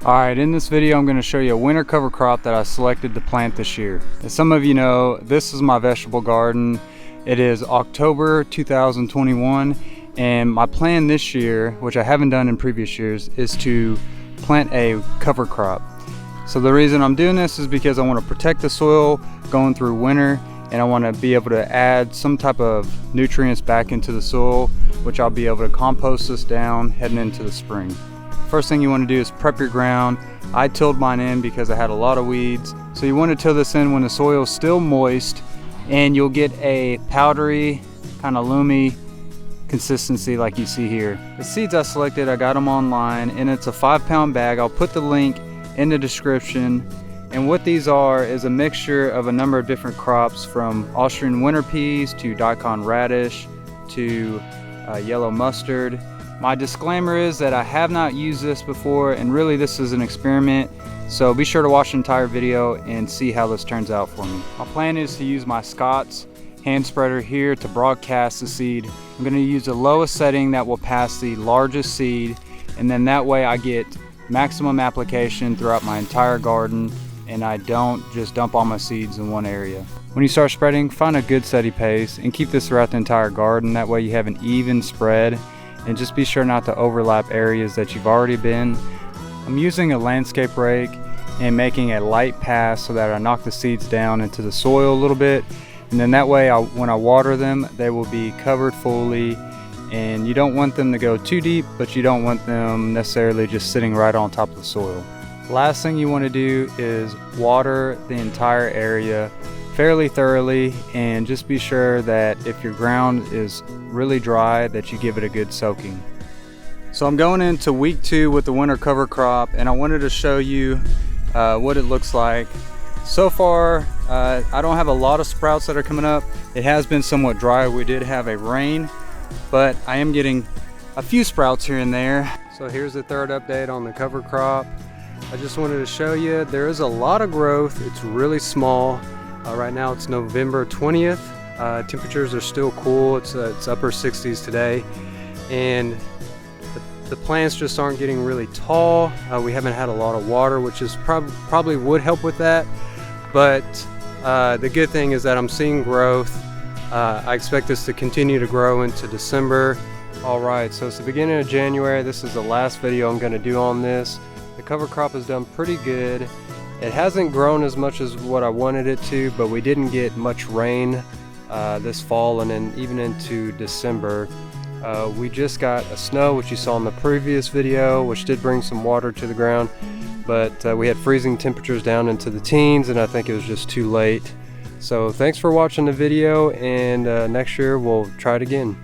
Alright, in this video I'm going to show you a winter cover crop that I selected to plant this year. As some of you know, this is my vegetable garden. It is October 2021, and my plan this year, which I haven't done in previous years, is to plant a cover crop. So the reason I'm doing this is because I want to protect the soil going through winter, and I want to be able to add some type of nutrients back into the soil, which I'll be able to compost this down heading into the spring. First thing you want to do is prep your ground. I tilled mine in because I had a lot of weeds. So you want to till this in when the soil is still moist, and you'll get a powdery, kind of loomy consistency like you see here. The seeds I selected, I got them online, and it's a 5-pound bag. I'll put the link in the description. And what these are is a mixture of a number of different crops, from Austrian winter peas to Daikon Radish to yellow mustard. My disclaimer is that I have not used this before, and really this is an experiment, so be sure to watch the entire video and see how this turns out for me. My plan is to use my Scott's hand spreader here to broadcast the seed. I'm going to use the lowest setting that will pass the largest seed, and then that way I get maximum application throughout my entire garden, and I don't just dump all my seeds in one area. When you start spreading, find a good steady pace and keep this throughout the entire garden. That way you have an even spread. And just be sure not to overlap areas that you've already been. I'm using a landscape rake and making a light pass so that I knock the seeds down into the soil a little bit, and then that way when I water them, they will be covered fully. And you don't want them to go too deep, but you don't want them necessarily just sitting right on top of the soil. Last thing you want to do is water the entire area fairly thoroughly, and just be sure that if your ground is really dry, that you give it a good soaking. So I'm going into week 2 with the winter cover crop, and I wanted to show you what it looks like. So far, I don't have a lot of sprouts that are coming up. It has been somewhat dry. We did have a rain, but I am getting a few sprouts here and there. So here's the third update on the cover crop. I just wanted to show you there is a lot of growth. It's really small. Right now it's November 20th. Temperatures are still cool. It's upper 60s today, and the plants just aren't getting really tall. We haven't had a lot of water, which is probably would help with that. But the good thing is that I'm seeing growth. I expect this to continue to grow into December. Alright, so it's the beginning of January. This is the last video I'm going to do on this. The cover crop has done pretty good. It hasn't grown as much as what I wanted it to, but we didn't get much rain this fall, and then even into December. We just got a snow, which you saw in the previous video, which did bring some water to the ground, but we had freezing temperatures down into the teens, and I think it was just too late. So thanks for watching the video, and next year we'll try it again.